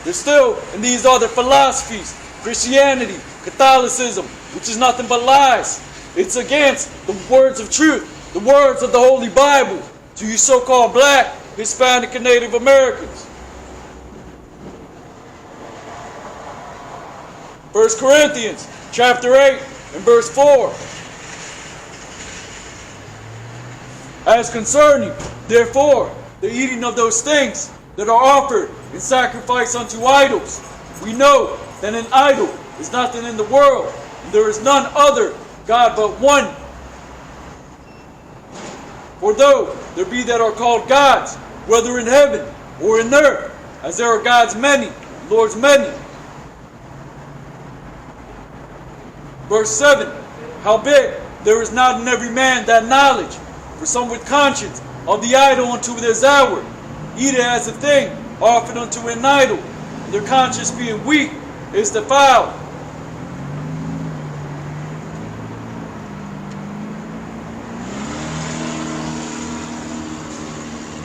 they're still in these other philosophies, Christianity, Catholicism, which is nothing but lies. It's against the words of truth, the words of the Holy Bible, to you so-called black, Hispanic, and Native Americans. 1 Corinthians chapter 8 and verse 4. As concerning, therefore, the eating of those things that are offered in sacrifice unto idols, we know that an idol is nothing in the world, and there is none other God but one. For though there be that are called gods, whether in heaven or in earth, as there are gods many, lords many. Verse 7, howbeit there is not in every man that knowledge, for some with conscience of the idol unto this hour, eat it as a thing offered unto an idol, and their conscience being weak is defiled.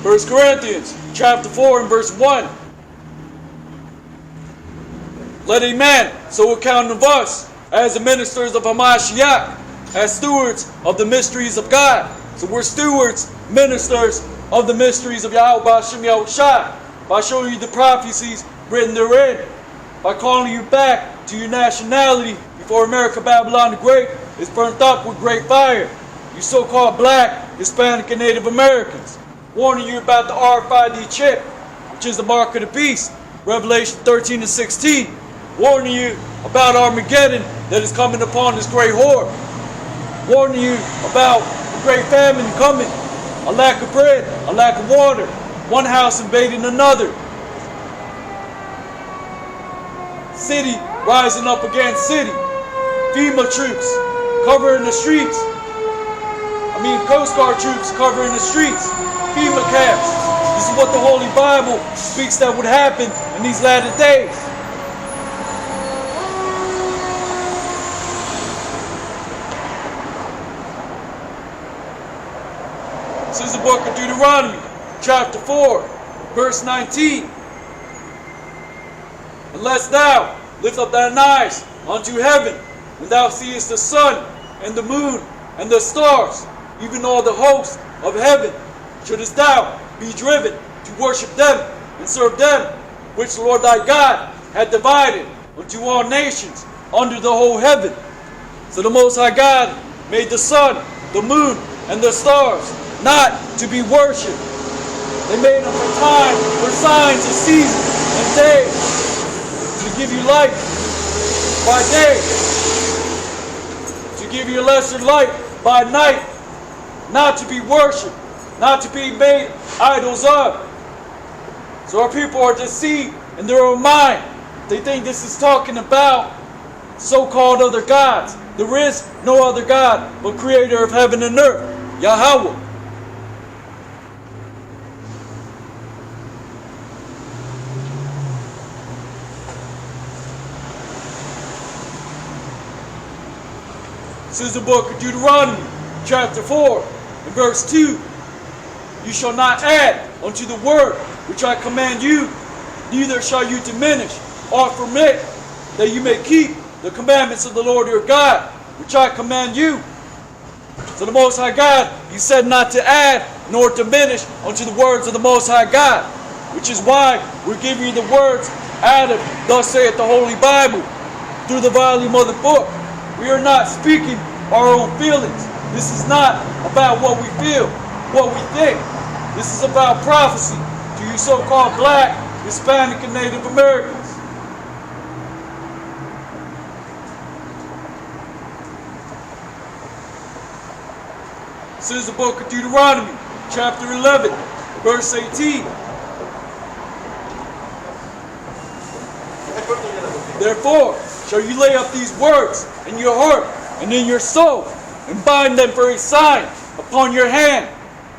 First Corinthians chapter 4 and verse 1. Let a man so account of us as the ministers of Hamashiach, as stewards of the mysteries of God. So we're stewards, ministers of the mysteries of Yahweh Hashem Yahushua, by showing you the prophecies written therein, by calling you back to your nationality before America, Babylon the Great is burnt up with great fire. You so-called black, Hispanic, and Native Americans. Warning you about the RFID chip, which is the mark of the beast, Revelation 13 and 16. Warning you about Armageddon that is coming upon this great horde. Warning you about the great famine coming, a lack of bread, a lack of water, one house invading another. City rising up against city. FEMA troops covering the streets. Coast Guard troops covering the streets. FEMA camps. This is what the Holy Bible speaks that would happen in these latter days. This is the book of Deuteronomy, chapter 4, verse 19. Unless thou lift up thine eyes unto heaven, when thou seest the sun and the moon and the stars, even all the hosts of heaven, shouldest thou be driven to worship them and serve them, which the Lord thy God had divided unto all nations under the whole heaven. So the Most High God made the sun, the moon, and the stars not to be worshipped. They made them for time, for signs of seasons and days, to give you light by day, to give you lesser light by night, not to be worshipped, not to be made idols of. So our people are deceived in their own mind. They think this is talking about so-called other gods. There is no other God but creator of heaven and earth, Yahweh. This is the book of Deuteronomy, chapter 4, and verse 2. You shall not add unto the word which I command you, neither shall you diminish or permit, that you may keep the commandments of the Lord your God, which I command you. So the Most High God, He said not to add nor diminish unto the words of the Most High God, which is why we're giving you the words out of Thus saith the Holy Bible, through the volume of the book. We are not speaking our own feelings. This is not about what we feel, what we think. This is about prophecy to you so-called black, Hispanic, and Native Americans. This is the book of Deuteronomy, chapter 11, verse 18. Therefore shall you lay up these words in your heart and in your soul, and bind them for a sign upon your hand,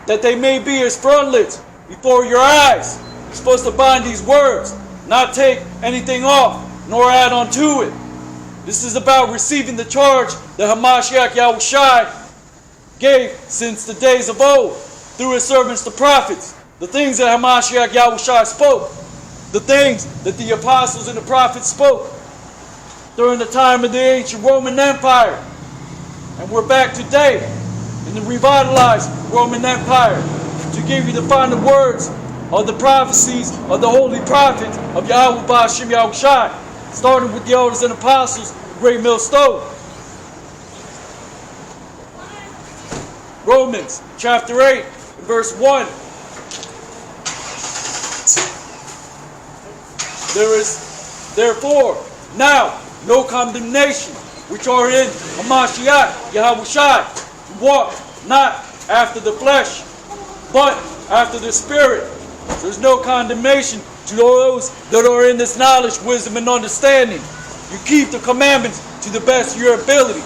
that they may be as frontlets before your eyes. You're supposed to bind these words, not take anything off, nor add on to it. This is about receiving the charge that Hamashiach Yahushua gave since the days of old, through his servants the prophets, the things that Hamashiach Yahushua spoke. the things that the apostles and the prophets spoke during the time of the ancient Roman Empire. And we're back today in the revitalized Roman Empire to give you the final words of the prophecies of the holy prophets of Yahweh Ba'Shem Yahushai, starting with the elders and apostles, Great Millstone. Romans chapter 8, verse 1. There is therefore now no condemnation which are in Hamashiach Yahushai, who walk not after the flesh, but after the Spirit. There's no condemnation to those that are in this knowledge, wisdom, and understanding. You keep the commandments to the best of your ability.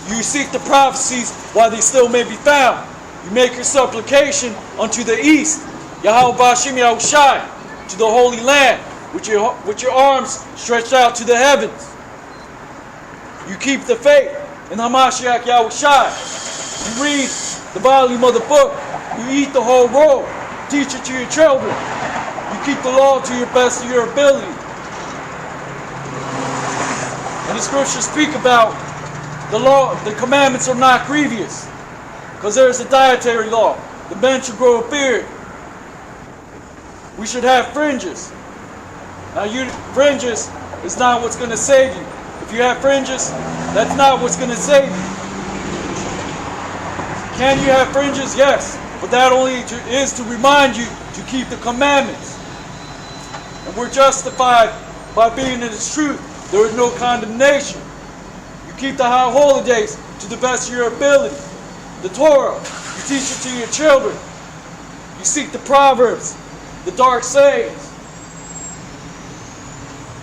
You seek the prophecies while they still may be found. You make your supplication unto the east, Yahweh Ba'Shem Yahushai, to the Holy Land, with your arms stretched out to the heavens. You keep the faith in Hamashiach Yahushai. You read the volume of the book. You eat the whole roll. Teach it to your children. You keep the law to your best of your ability. And the scriptures speak about the law. The commandments are not grievous, because there is a dietary law. The men should grow a beard. We should have fringes. Now, fringes is not what's going to save you. If you have fringes, that's not what's going to save you. Can you have fringes? Yes. But that only is to remind you to keep the commandments. And we're justified by being in its truth. There is no condemnation. You keep the high holidays to the best of your ability. The Torah, you teach it to your children. You seek the Proverbs, the dark sayings.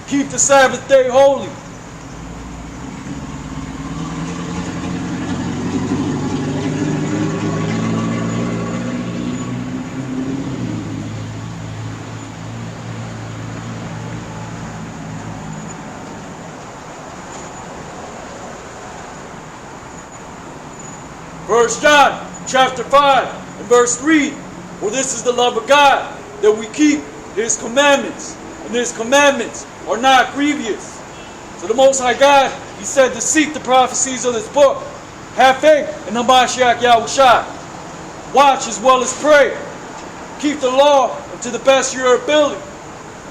Keep the Sabbath day holy. First John chapter 5 and verse 3. For this is the love of God, that we keep His commandments, and His commandments are not grievous. So the Most High God, He said to seek the prophecies of this book. Have faith in Hamashiach Yahushai. Watch as well as pray. Keep the law to the best of your ability.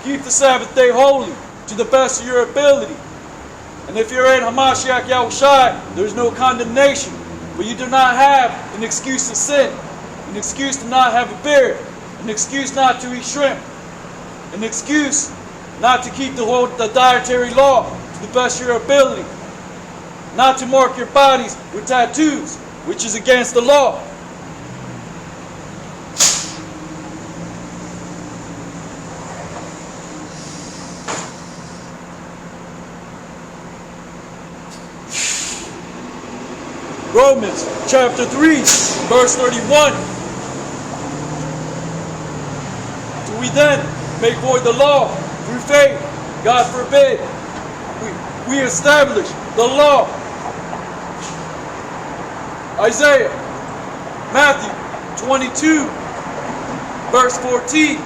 Keep the Sabbath day holy to the best of your ability. And if you're in Hamashiach Yahushai, there's no condemnation. But you do not have an excuse to sin, an excuse to not have a beard, an excuse not to eat shrimp, an excuse not to keep the dietary law to the best of your ability, not to mark your bodies with tattoos, which is against the law. Romans chapter 3, verse 31. Do we then make void the law through faith? God forbid. We establish the law. Isaiah, Matthew 22, verse 14.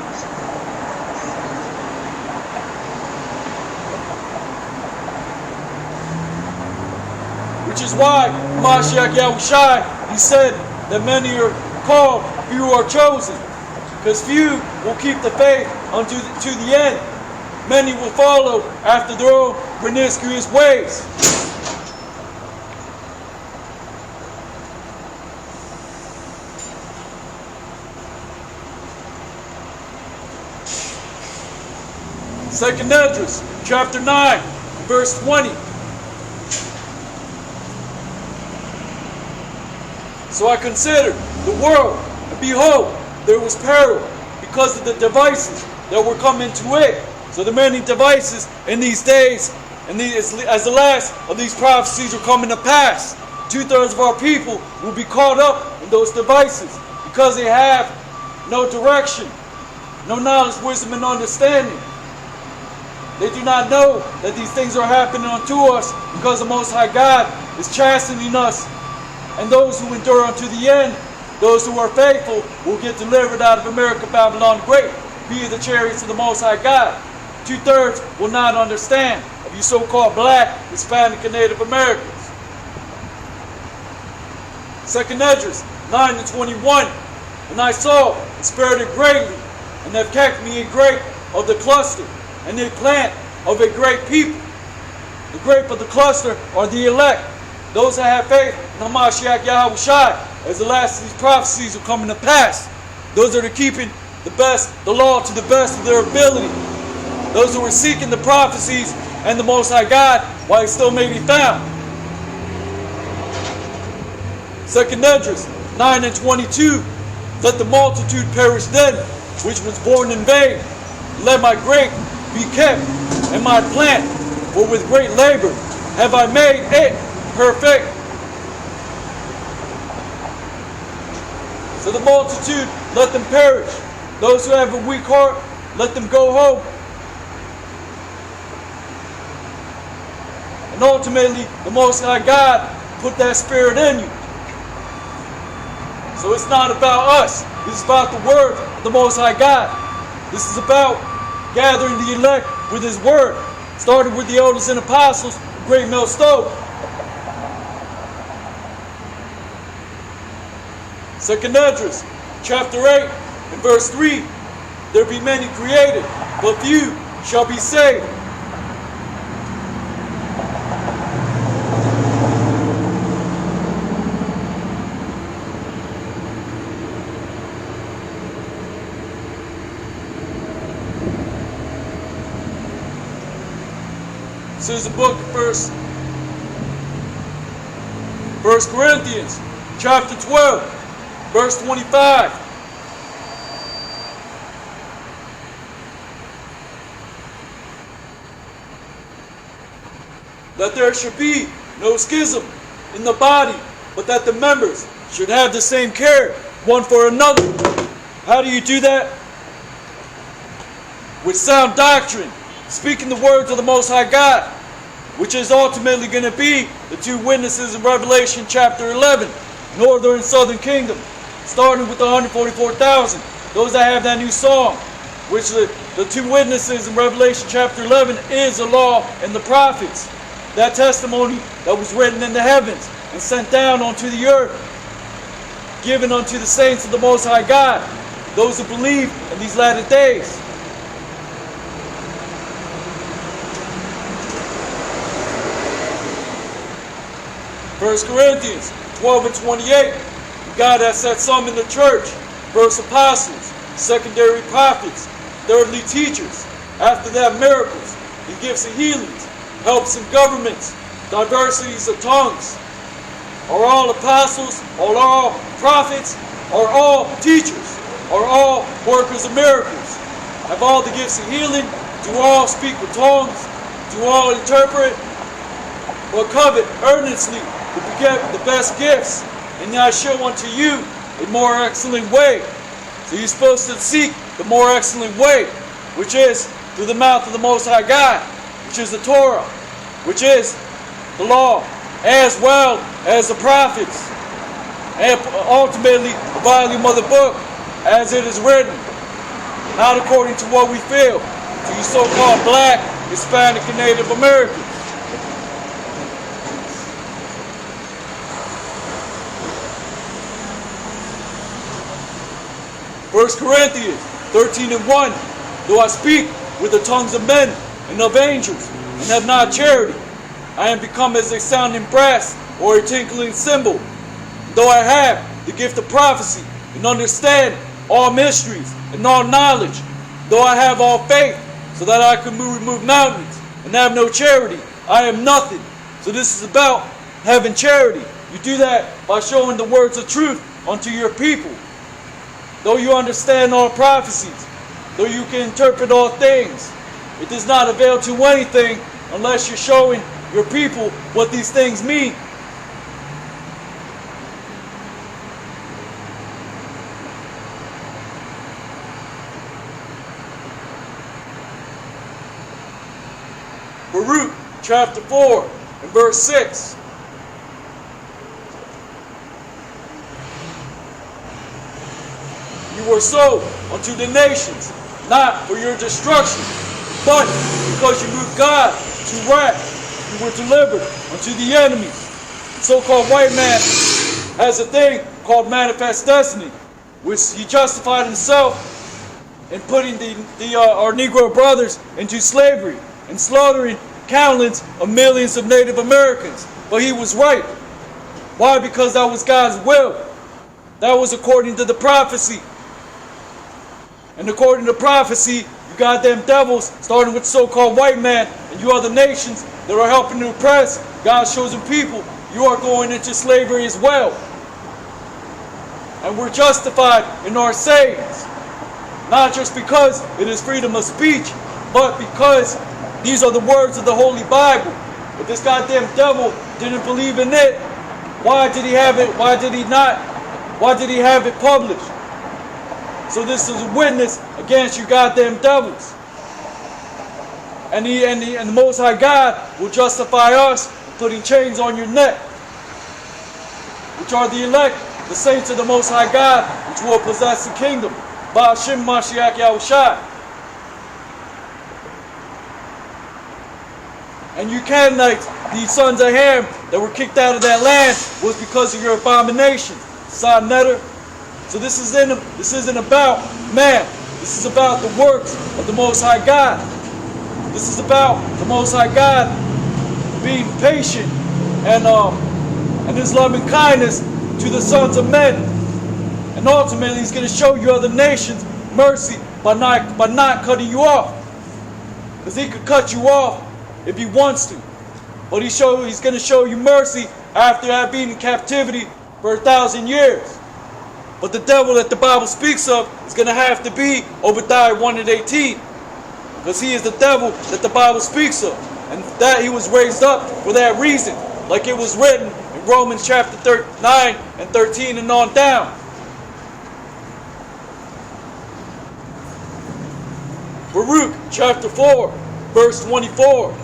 Which is why Mashiach Yahushai, He said that many are called, few are chosen. Because few will keep the faith to the end. Many will follow after their own promiscuous ways. Second Esdras, chapter 9, verse 20. So I considered the world, and behold, there was peril because of the devices that were coming to it. So the many devices in these days, and as the last of these prophecies are coming to pass, 2/3 of our people will be caught up in those devices because they have no direction, no knowledge, wisdom, and understanding. They do not know that these things are happening unto us because the Most High God is chastening us. And those who endure unto the end, those who are faithful, will get delivered out of America, Babylon the Great. be the chariots of the Most High God. 2/3 will not understand of you so-called black, Hispanic, and Native Americans. 2nd Esdras 9:21. And I saw, and spared it greatly, and have kept me a grape of the cluster, and a plant of a great people. The grape of the cluster are the elect, those that have faith in Hamashiach Yahushai, as the last of these prophecies will come to pass. Those that are keeping the law to the best of their ability. Those who are seeking the prophecies and the Most High God while he still may be found. 2nd Esdras 9:22. Let the multitude perish then, which was born in vain. Let my grape be kept, and my plant, for with great labor have I made it perfect. So the multitude, let them perish. Those who have a weak heart, let them go home. And ultimately, the Most High God put that spirit in you. So it's not about us. This is about the word of the Most High God. This is about gathering the elect with his word. Started with the elders and apostles, great millstone. 2nd Esdras, chapter 8, and verse 3. There be many created, but few shall be saved. This is the book of First Corinthians, chapter 12, verse 25. That there should be no schism in the body, but that the members should have the same care one for another. How do you do that? With sound doctrine, speaking the words of the Most High God, which is ultimately going to be the two witnesses in Revelation chapter 11, northern and southern kingdom, starting with the 144,000, those that have that new song, which the two witnesses in Revelation chapter 11 is the law and the prophets, that testimony that was written in the heavens and sent down onto the earth, given unto the saints of the Most High God, those who believe in these latter days. First Corinthians 12 and 28. God has set some in the church, first apostles, secondary prophets, thirdly teachers, after that miracles, and gifts and healings, helps and governments, diversities of tongues. Are all apostles? Are all prophets? Are all teachers? Are all workers of miracles? Have all the gifts of healing? Do all speak with tongues? Do all interpret? Or covet earnestly to get the best gifts, and I show unto you a more excellent way. So you're supposed to seek the more excellent way, which is through the mouth of the Most High God, which is the Torah, which is the law, as well as the prophets, and ultimately the volume of the book, as it is written, not according to what we feel, to you so-called black, Hispanic, and Native Americans. 1 Corinthians 13 and 1. Though I speak with the tongues of men and of angels, and have not charity, I am become as a sounding brass or a tinkling cymbal. Though I have the gift of prophecy, and understand all mysteries and all knowledge, though I have all faith, so that I can remove mountains, and have no charity, I am nothing. So this is about having charity. You do that by showing the words of truth unto your people. Though you understand all prophecies, though you can interpret all things, it does not avail to anything unless you're showing your people what these things mean. Baruch chapter 4 and verse 6. You were so unto the nations, not for your destruction, but because you moved God to wrath, you were delivered unto the enemy. The so-called white man has a thing called manifest destiny, which he justified himself in putting our Negro brothers into slavery and slaughtering countless of millions of Native Americans. But he was right. Why? Because that was God's will. That was according to the prophecy. And according to prophecy, you goddamn devils, starting with the so-called white man and you other nations that are helping to oppress God's chosen people, you are going into slavery as well. And we're justified in our sayings. Not just because it is freedom of speech, but because these are the words of the Holy Bible. If this goddamn devil didn't believe in it, why did he have it? Why did he not? Why did he have it published? So this is a witness against you goddamn devils. And the Most High God will justify us putting chains on your neck, which are the elect, the saints of the Most High God, which will possess the kingdom. Ba'ashim Mashiach Yahushua. And you Canaanites, the sons of Ham that were kicked out of that land, was because of your abomination. Son Netter. So this isn't about man. This is about the works of the Most High God. This is about the Most High God being patient and His loving kindness to the sons of men. And ultimately, He's going to show you other nations mercy by not cutting you off. Because He could cut you off if He wants to. But He's going to show you mercy after have been in captivity for 1,000 years. But the devil that the Bible speaks of is going to have to be Obadiah 1:18. Because he is the devil that the Bible speaks of. And that he was raised up for that reason. Like it was written in Romans chapter 9 and 13 and on down. Baruch chapter 4 verse 24.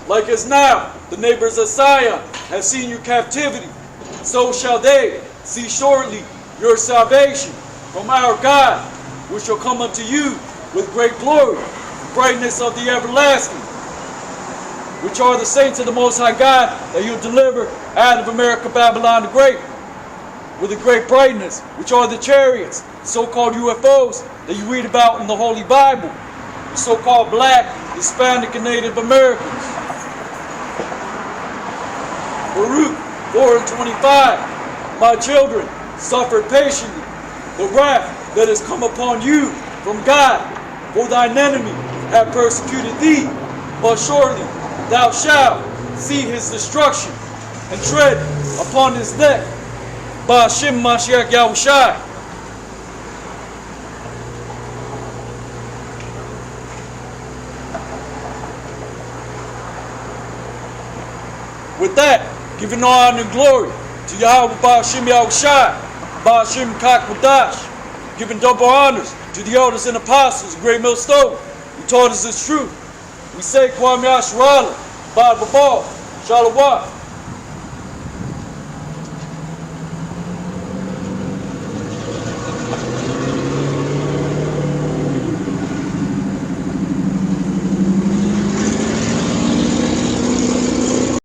Like as now the neighbors of Zion have seen your captivity, so shall they see shortly your salvation from our God, which shall come unto you with great glory, the brightness of the everlasting, which are the saints of the Most High God, that He'll deliver out of America, Babylon the Great, with a great brightness, which are the chariots, so-called UFOs that you read about in the Holy Bible, the so-called black, Hispanic, and Native Americans. Baruch 4:25. My children, suffer patiently the wrath that has come upon you from God, for thine enemy have persecuted thee, but surely thou shalt see his destruction and tread upon his neck. Ba'ashim Mashiach Yahushua. With that, giving honor and glory to Yahweh Ba'ashim Yahushua, Ba'ashim Kakmadash, giving double honors to the elders and apostles, great millstone, who taught us this truth. We say Kwam Yasharala, Ba'al Babal, Shalawat.